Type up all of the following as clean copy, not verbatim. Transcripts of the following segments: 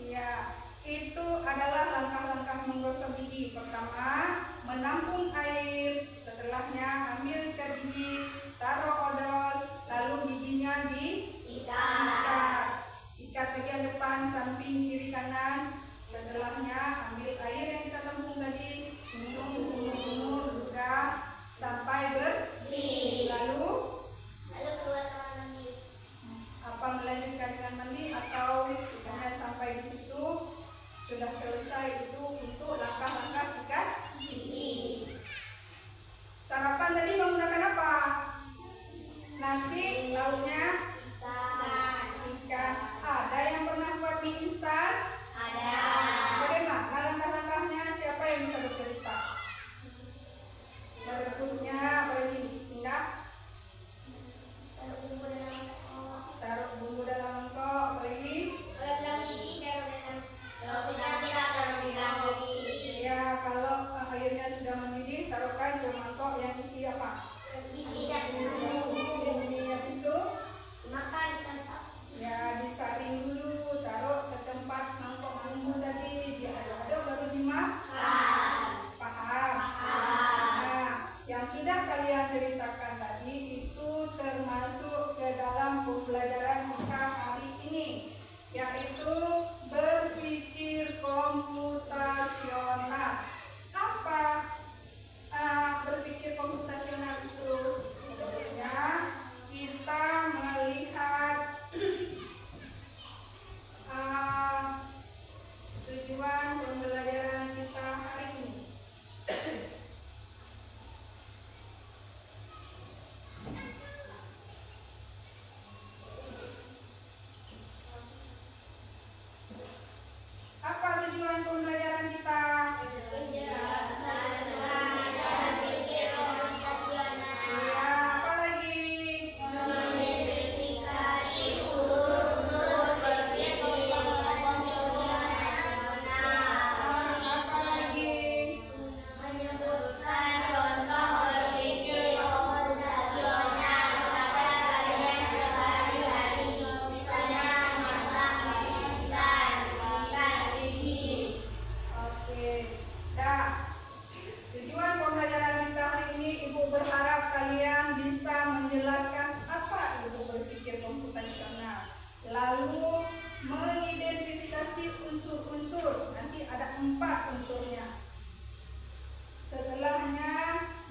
Iya, itu adalah langkah-langkah menggosok gigi. Pertama, menampung air. Setelahnya, ambil sikat gigi, taruh odol, lalu giginya disikat. Sikat bagian depan, samping, kiri, kanan. Setelahnya, ambil air yang kita tampung tadi, jemur juga sampai bersih. Lalu apa melanjutkan dengan mandi atau hanya sampai di situ sudah selesai. Itu untuk langkah-langkah sikat gigi. Sarapan tadi menggunakan apa? Nasi, lauknya ikan. Ada yang pernah buat mie instan? Ada. Bagaimana langkah-langkahnya? Siapa yang bisa bercerita? Merebusnya apalagi? Enggak? Taruh bumbu dalam mangkok, apalagi? Ya, kalau airnya sudah mendidih, taruhkan ke mangkok yang isi apa? Isi habis itu? Ya, disaring dulu, taruh ke tempat mangkok bumbu tadi, diaduk-aduk baru dimakan. Paham? Nah, yang sudah kalian ceritakan tadi itu termasuk ke dalam pembelajaran kita hari ini, yaitu berpikir komputasional. Apa berpikir komputasional itu? Sebenarnya kita melihat tujuan pembelajaran kita hari ini. Apa tujuan pembelajaran kita? Ya, apa lagi? Apa lagi? Oke. Dah. Tujuan pembelajaran kita hari ini, Ibu berharap kalian bisa menjelaskan apa itu berpikir komputasional. Lalu mengidentifikasi unsur-unsur. Nanti ada 4 unsurnya. Setelahnya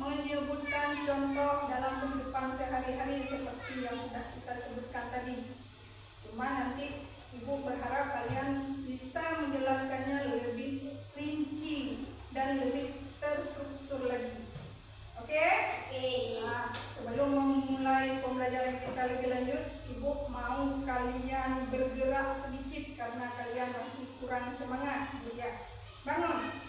menyebutkan contoh dalam kehidupan sehari-hari seperti yang sudah kita sebutkan tadi. Cuma nanti Ibu berharap kalian bisa menjelaskannya lebih rinci dan lebih terstruktur lagi. Oke? Nah, sebelum memulai pembelajaran kita lebih lanjut, Ibu mau kalian bergerak sedikit karena kalian masih kurang semangat, ya. Bangun.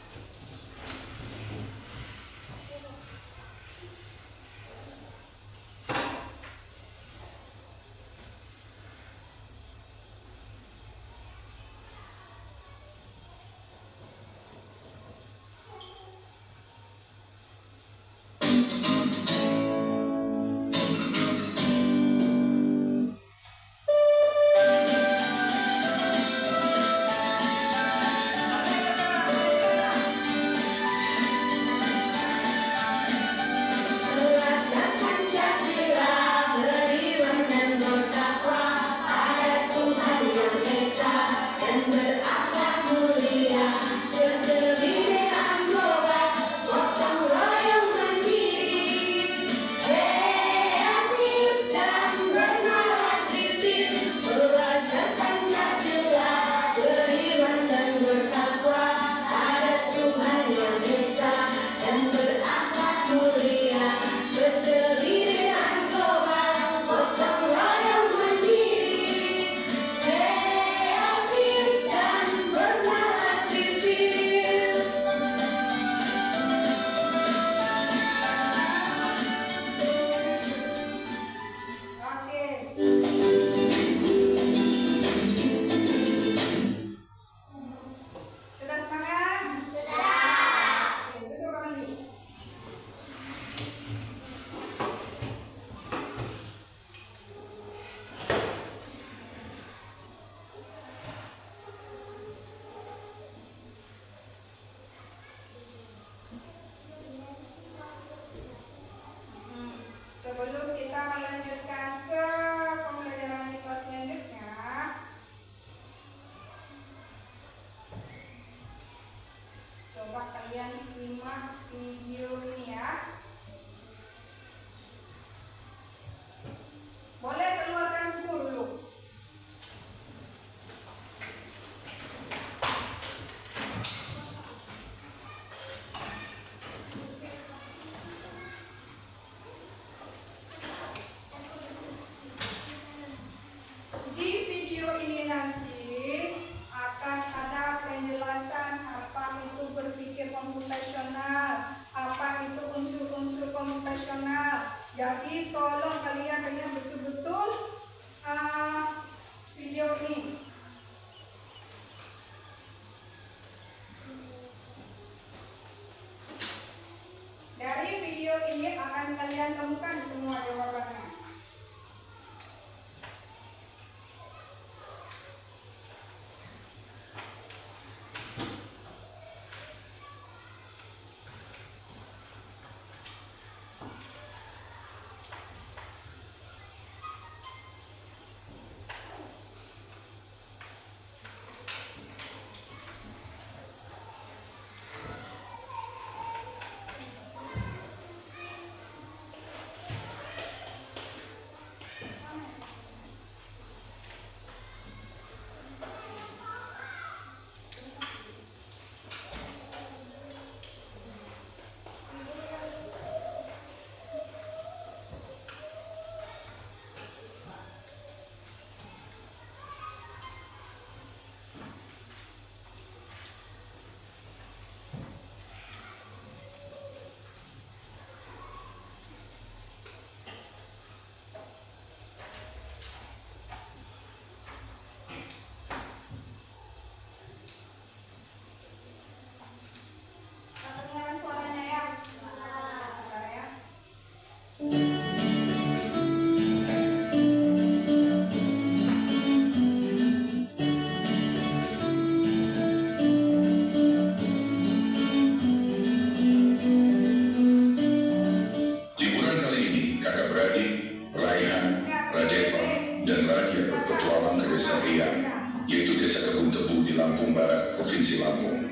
yaitu Desa Kebun Tebu di Lampung Barat, Provinsi Lampung.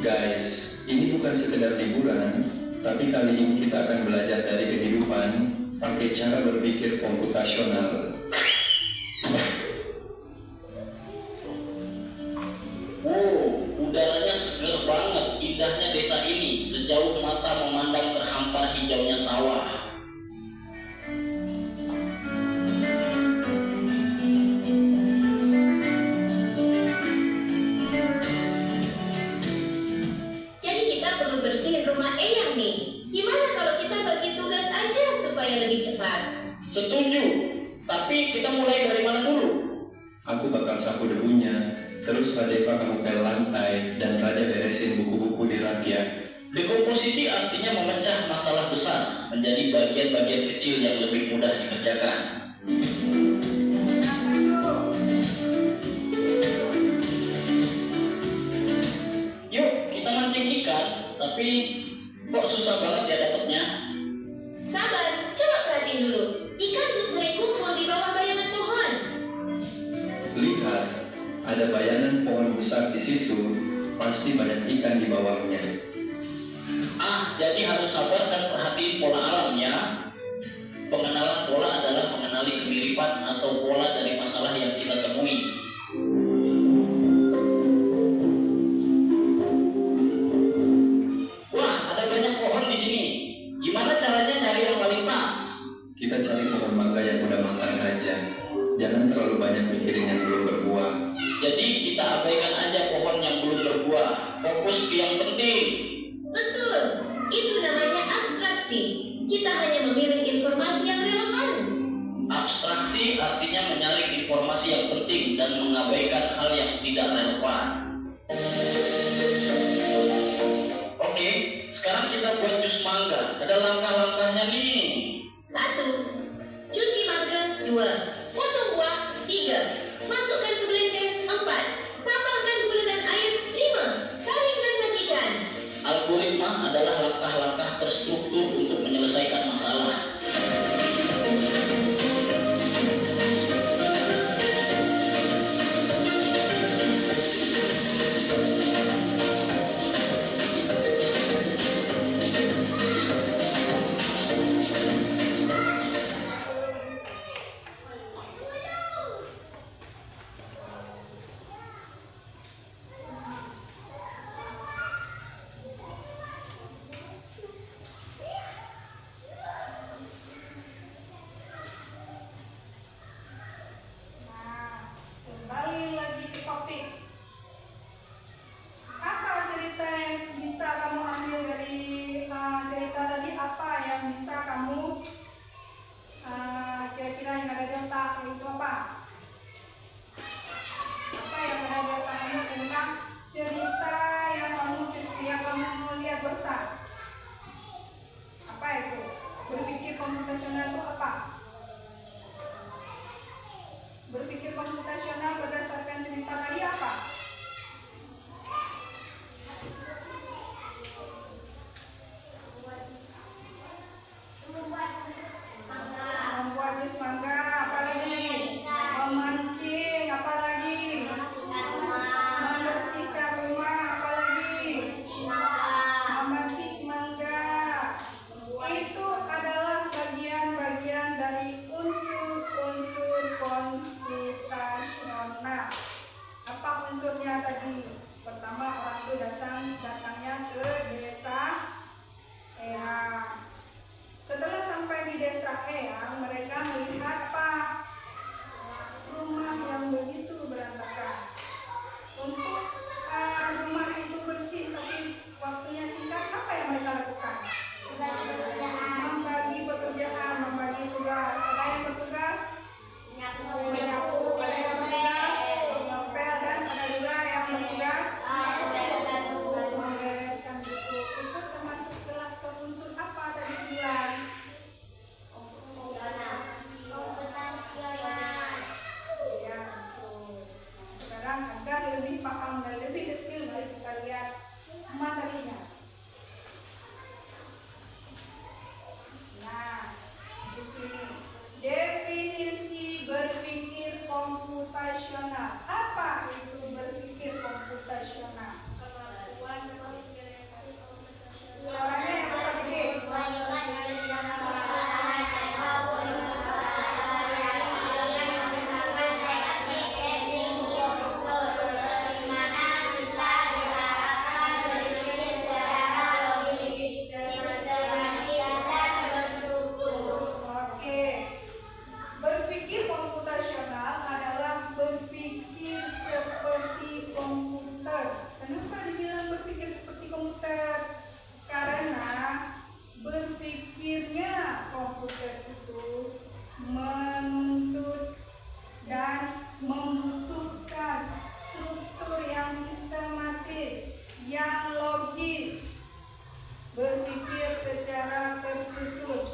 Guys, ini bukan sekedar liburan, tapi kali ini kita akan belajar dari kehidupan pakai cara berpikir komputasional. Udaranya seger banget, indahnya desa ini. Sejauh mata memandang terhampar hijaunya sawah. Setuju, tapi kita mulai dari mana dulu? Aku bakal sapu debunya, terus Radeva kamu pel lantai, dan Raja beresin buku-buku di rak ya. Dekomposisi artinya memecah masalah besar menjadi bagian-bagian kecil yang lebih mudah dikerjakan. Yuk, kita mancing ikan, tapi kok susah banget ya dapatnya? Sabar, coba perhatiin dulu. Ikan tuh sering kumpul di bawah bayangan pohon. Lihat, ada bayangan pohon besar di situ, pasti banyak ikan di bawahnya. Jadi harus sabar dan perhatiin pola alamnya. Pengenalan pola adalah mengenali kemiripan atau pola dari masalah yang kita temui. Wah, ada banyak pohon di sini. Gimana caranya nyari yang paling pas? Kita cari pohon mangga yang udah makan aja. Jangan terlalu banyak mikirin yang belum berbuah. Jadi kita abaikan aja pohon yang belum berbuah. Fokus ke yang penting. Betul, itu namanya abstraksi. Kita hanya memilih informasi yang relevan. Abstraksi artinya menyaring informasi yang penting dan mengabaikan hal yang tidak relevan. Oke, sekarang kita buat jus mangga. Ada langkah-langkahnya nih. 1. Cuci mangga. 2. Potong buah. 3. Masukkan ke blender. 4. Tambahkan gula dan air. 5. Saring dan sajikan. Algoritma adalah langkah-langkah terstruktur untuk menyelesaikan masalah. Kembali lagi ke topik. Apa cerita yang bisa kamu ambil dari cerita tadi? Apa yang bisa kamu kira-kira yang ada di otak itu apa? Apa yang ada di otak kamu tentang cerita yang kamu lihat bersama? Apa itu? Berpikir komputasional itu apa? Berpikir komputasional berdasarkan cerita tadi apa? Membuat jus mangga, apalagi? Memancing, apalagi? Membersihkan rumah, apalagi? Memetik mangga. Itu adalah bagian-bagian dari komputasional. Apa itu berpikir komputasional? Suaranya yang besar dikit. Oke. Berpikir komputasional adalah berpikir seperti komputer. Kenapa dibilang berpikir seperti komputer? Karena berpikirnya komputer itu menuntut dan membutuhkan struktur yang sistematis, yang logis, berpikir secara tersusun,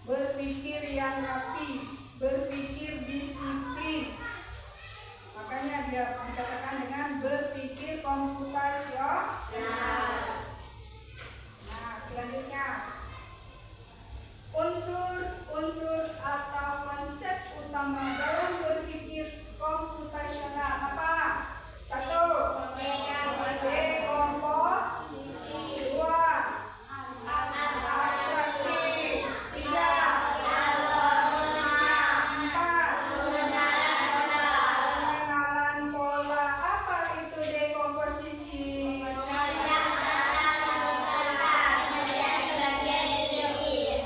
berpikir yang rapi, berpikir disiplin. Makanya dia dikatakan dengan berpikir komputasional. Nah, selanjutnya unsur atau konsep utama dalam berpikir komputasional apa? 1. Dekomposisi. 2. Abstraksi. 3. Pengenalan pola. Apa itu dekomposisi?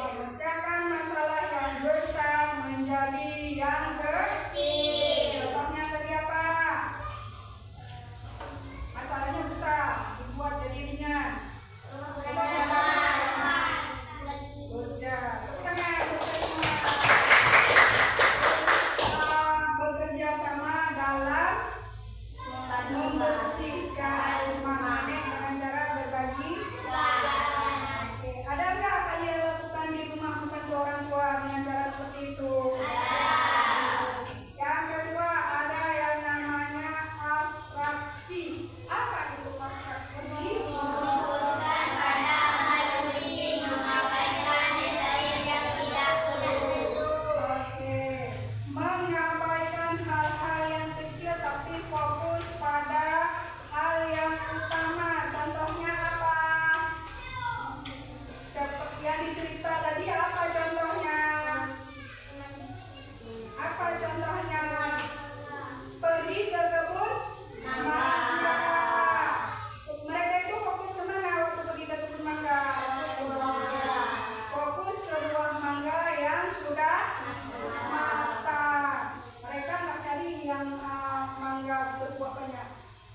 Memecahkan masalah yang besar menjadi yang kecil. Contohnya tadi apa? Masalahnya besar, dibuat jadi ringan. Contohnya apa? Bekerja. Bekerja sama dalam membersihkan rumah nenek dengan cara berbagi. Oke, ada nggak kalian lakukan di rumah membantu orang tua dengan cara seperti itu? Yang kedua ada yang namanya abstraksi. Apa itu abstraksi? Oke, mengabaikan hal-hal yang kecil tapi fokus pada hal yang utama. Contohnya apa? Seperti yang dicerita tadi, apa contohnya? Apa contohnya? Pergi ke kebun mangga. Mereka itu fokus kemana waktu pergi ke kebun mangga? Fokus ke buah mangga yang sudah matang. Mereka nggak cari yang mangga berbuah banyak,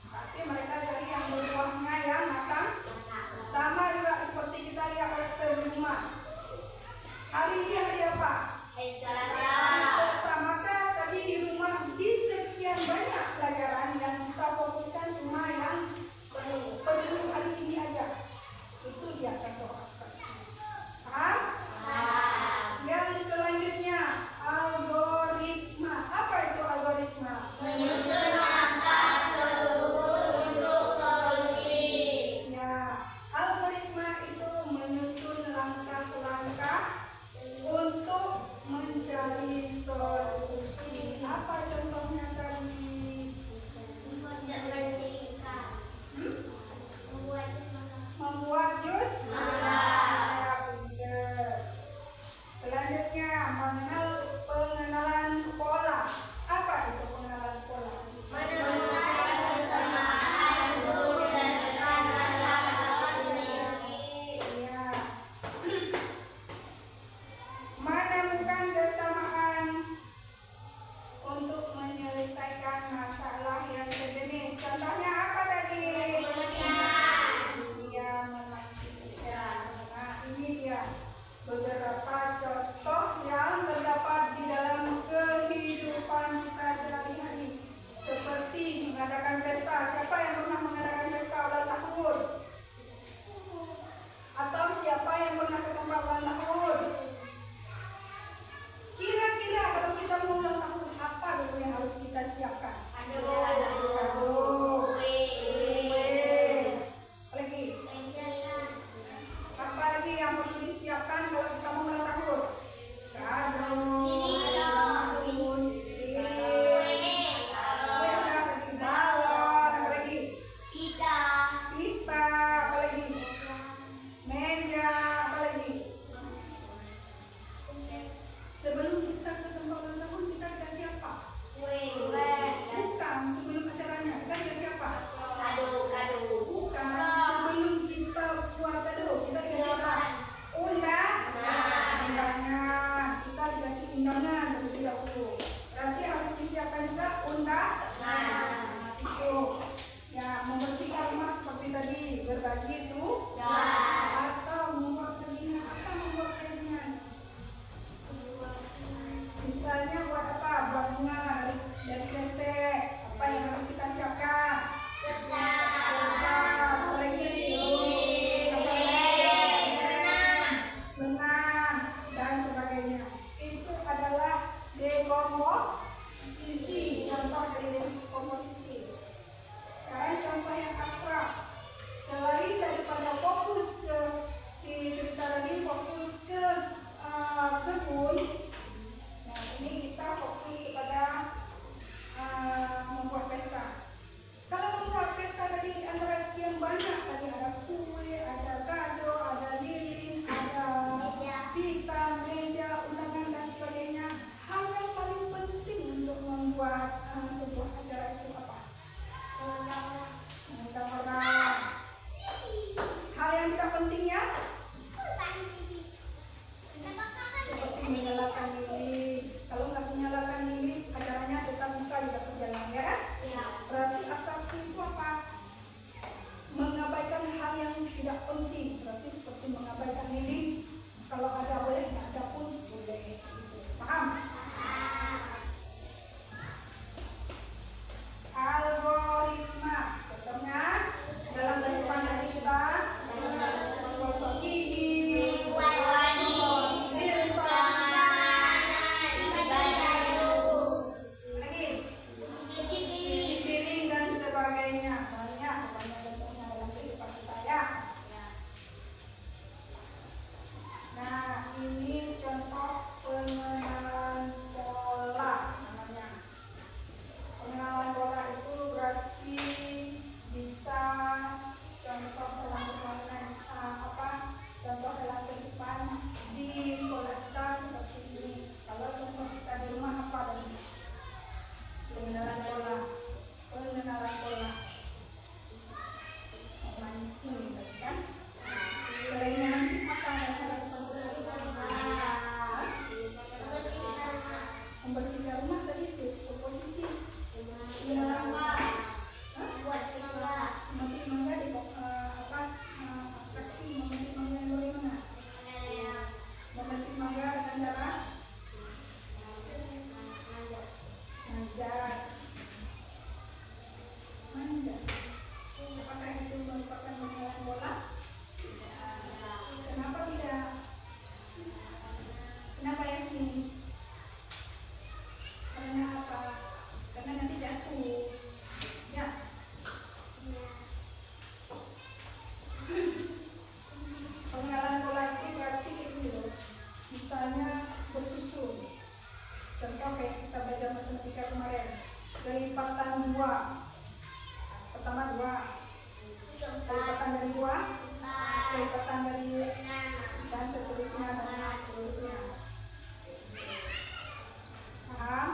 tapi mereka cari yang berbuahnya yang matang. Sama juga seperti kita lihat poster di rumah. Hari ini hari apa? Maka tadi di rumah di sekian banyak pelajaran yang kita fokuskan cuma yang perlu hari ini aja. Itu dia contoh abstraksi. Paham? Yang selanjutnya algoritma. Apa itu algoritma? Ya, algoritma itu menyusun langkah-langkah untuk mencari solusi. Apa contohnya tadi? Membuat jus? Ya, pinter. Selanjutnya pengenalan pola. Apa itu pengenalan pola? Ya. Menemukan kesamaan undangan 30. Berarti harus disiapkan juga undangan. Itu ya, membersihkan rumah seperti tadi, berbagi itu atau membuat keringan. Apa membuat keringan? Misalnya buat apa? Buat bunga dari DC. Apa yang harus kita siapkan? Lengan dan sebagainya. Itu adalah dekomposisi. Contoh dari dekomposisi. Sekarang contoh yang abstrak. Selain daripada fokus ke di cerita tadi, fokus ke kebun. Nah, ini kita fokus kepada membuat pesta. Kalau membuat pesta tadi antara sekian banyak, tadi ada kue, ada kado, ada lilin, ada pita, meja, undangan dan sebagainya. Hal yang paling penting untuk membuat sebuah acara itu apa? Orang. Hal yang tidak pentingnya seperti menyalakan lilin. Kalau nggak menyalakan lilin, acaranya tetap bisa tidak berjalan, ya kan? Berarti atraksi itu apa? Mengabaikan hal yang tidak penting. Berarti seperti mengabaikan lilin. Kalau ada boleh, nggak ada pun boleh. Paham? Algoritma. Contohnya dalam kehidupan dari kita, gosok gigi, cuci piring dan sebagainya. Banyak contohnya dalam kehidupan kita, ya. Nah, ini contoh pengenalan pola namanya. Pengenalan pola itu berarti bisa contoh dalam kehidupan contoh dalam kehidupan di sekolah kita seperti ini. Kalau contoh kita di rumah apa tadi? Pengenalan pola. Memancing tadi kan? Selain memancing apa yang harus membersihkan rumah tadi itu komposisi. Memetik mangga di abstraksi memetik mangga yang bagaimana? Memetik mangga dengan cara manjat. Apakah itu merupakan pengenalan bola? Kenapa tidak? Kenapa ya sini? Karena apa? Karena nanti jatuh. Ya. Pengenalan pola itu berarti itu misalnya bersusun. Contoh kayak kita belajar matematika kemarin, kelipatan 2. Pertama 2, kelipatan dari 2, kelipatan dari dan seterusnya. Paham?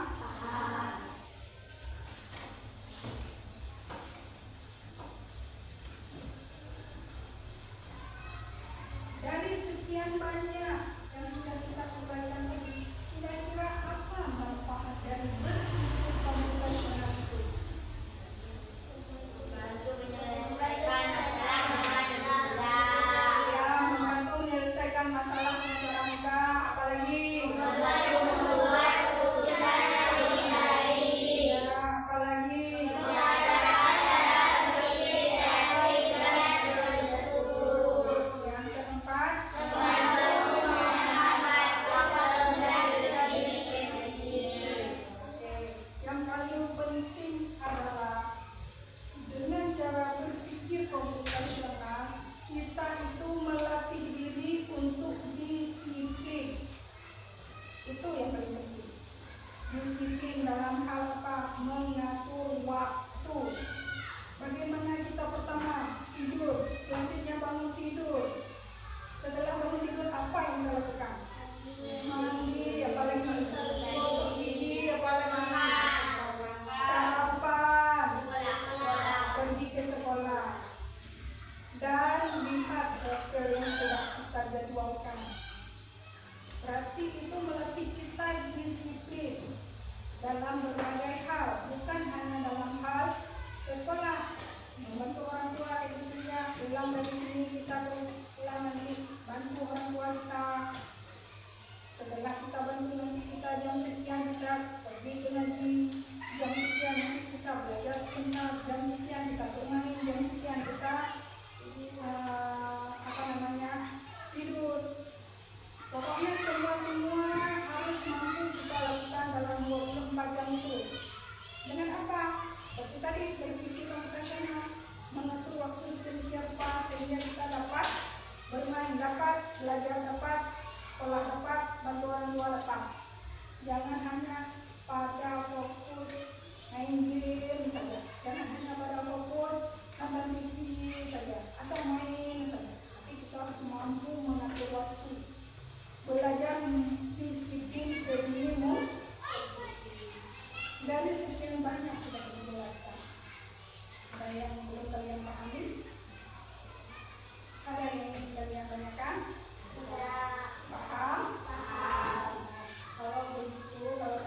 Dari sekian banyak yang sudah kita uraikan tadi, kira-kira apa manfaat dari berpikir komputasional itu? Ya, membantu menyelesaikan masalah secara mudah. Apalagi? Ya, apalagi? Yang keempat, yang paling penting adalah dengan cara berpikir komputasional, kita itu melatih diri untuk disiplin. Itu yang paling penting. Disiplin dalam hal apa? Mengatur waktu. Bagaimana kita pertama tidur, selanjutnya bangun tidur. Setelah bangun tidur apa yang kita lakukan? Mandi, apalagi gosok gigi, apalagi sarapan, pergi ke sekolah, dan lihat poster yang sudah kita jadwalkan. Berarti itu melatih kita disiplin. dalam berbagai hal, bukan hanya dalam hal ke sekolah, membantu orang tua itu ya. Pulang dari sini kita pulang nanti bantu orang tua kita. Setelah kita bantu nanti kita jam sekian kita pergi ke ngaji, jam sekian nanti kita belajar sunnah, jam sekian kita bermain, jam sekian kita tidur. Pokoknya semua harus mampu kita lakukan dalam 24 jam itu. Dengan apa? Seperti tadi berpikir komputasional, mengatur waktu sedemikian rupa sehingga kita dapat bermain, dapat belajar, dapat sekolah, dapat bantu orang tua, dapat. Jangan hanya pada fokus main game saja, jangan hanya pada fokus nonton TV saja atau main saja. Tapi kita harus mampu mengatur waktu, belajar disiplin seminimum. Dari sekian banyak sudah dijelaskan. Ada yang belum kalian pahami? Ada yang ingin kalian tanyakan? Paham? Kalau begitu, kalau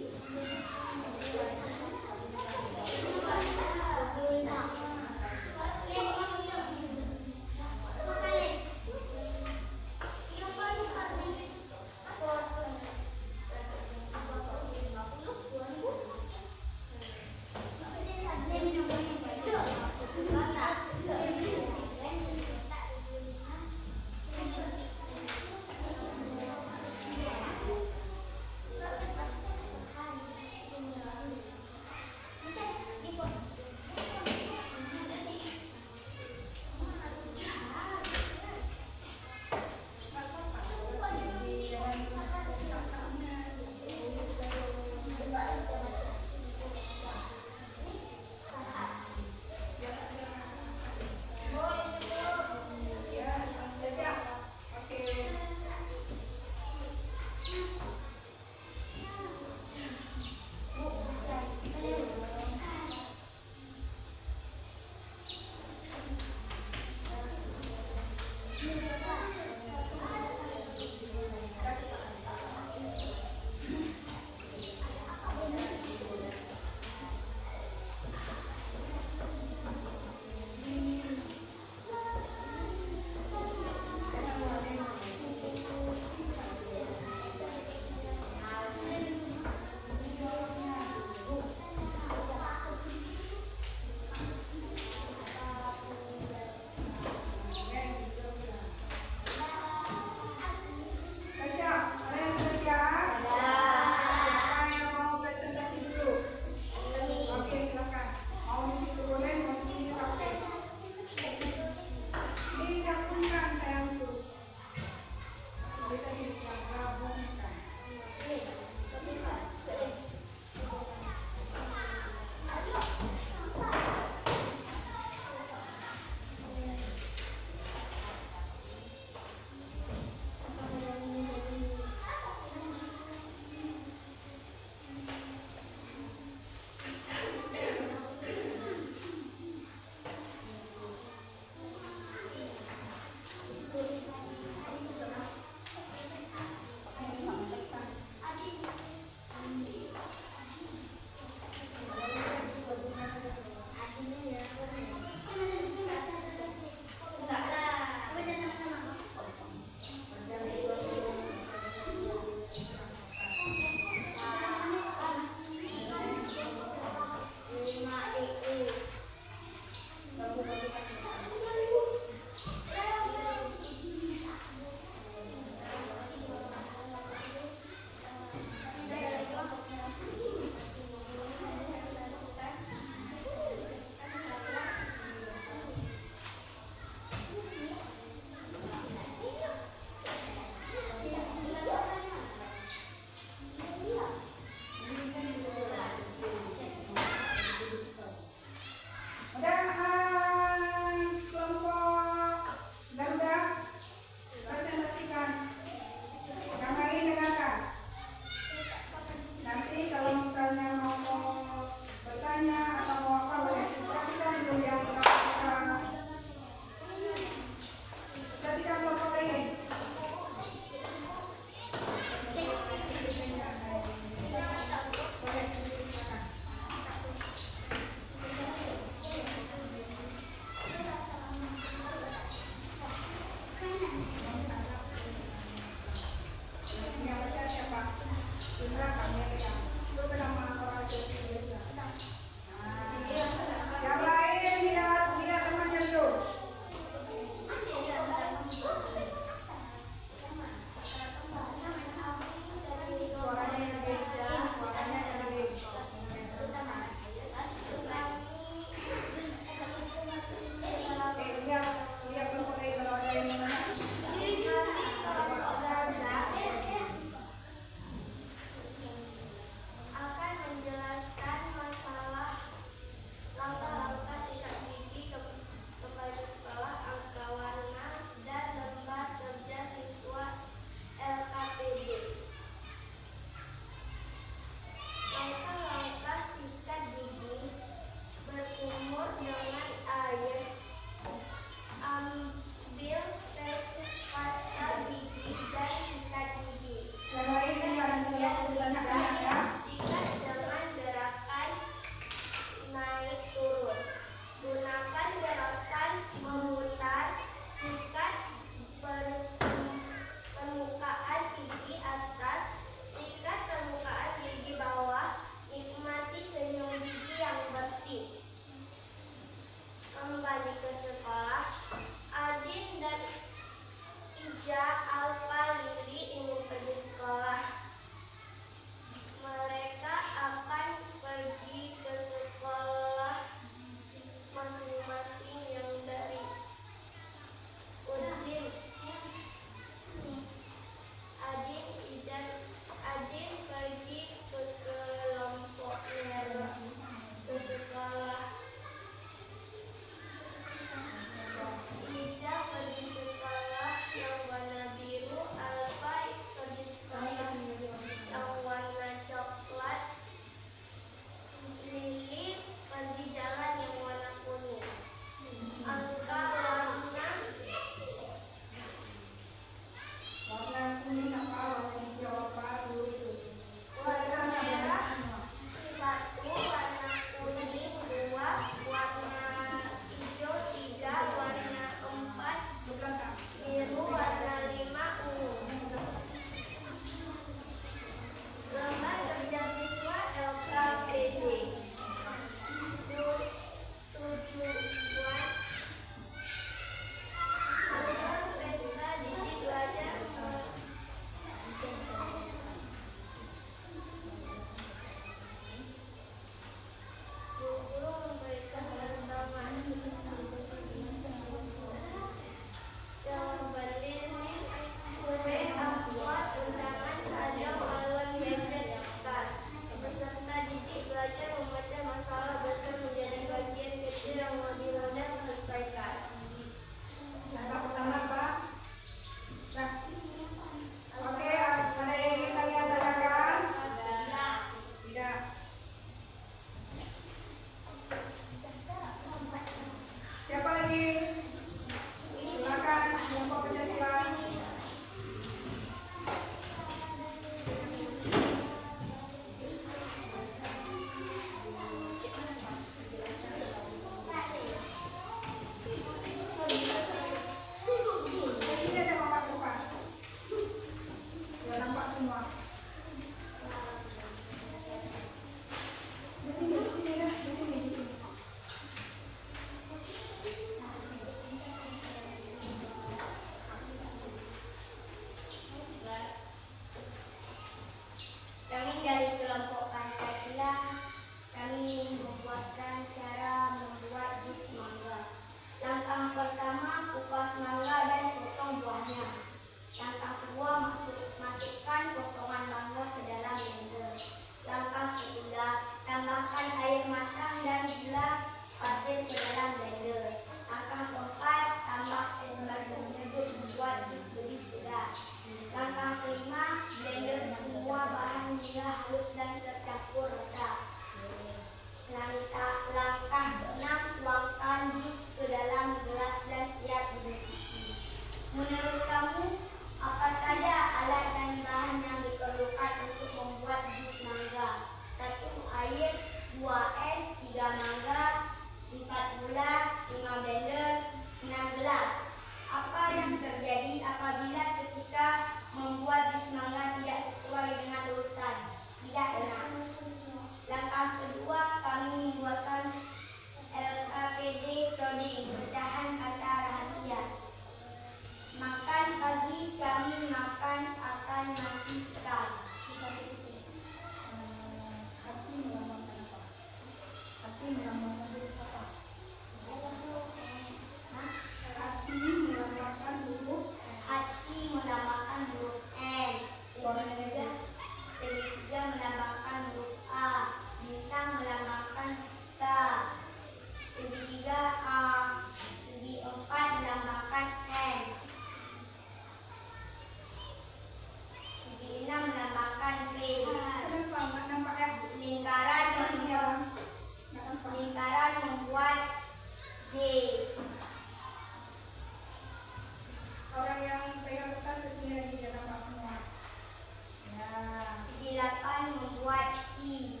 Segi 8 membuat I.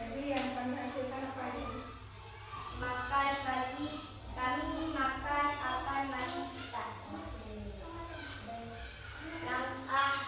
Jadi yang kami hasilkan apa ini? Makan pagi, kami makan akan mari kita. Langkah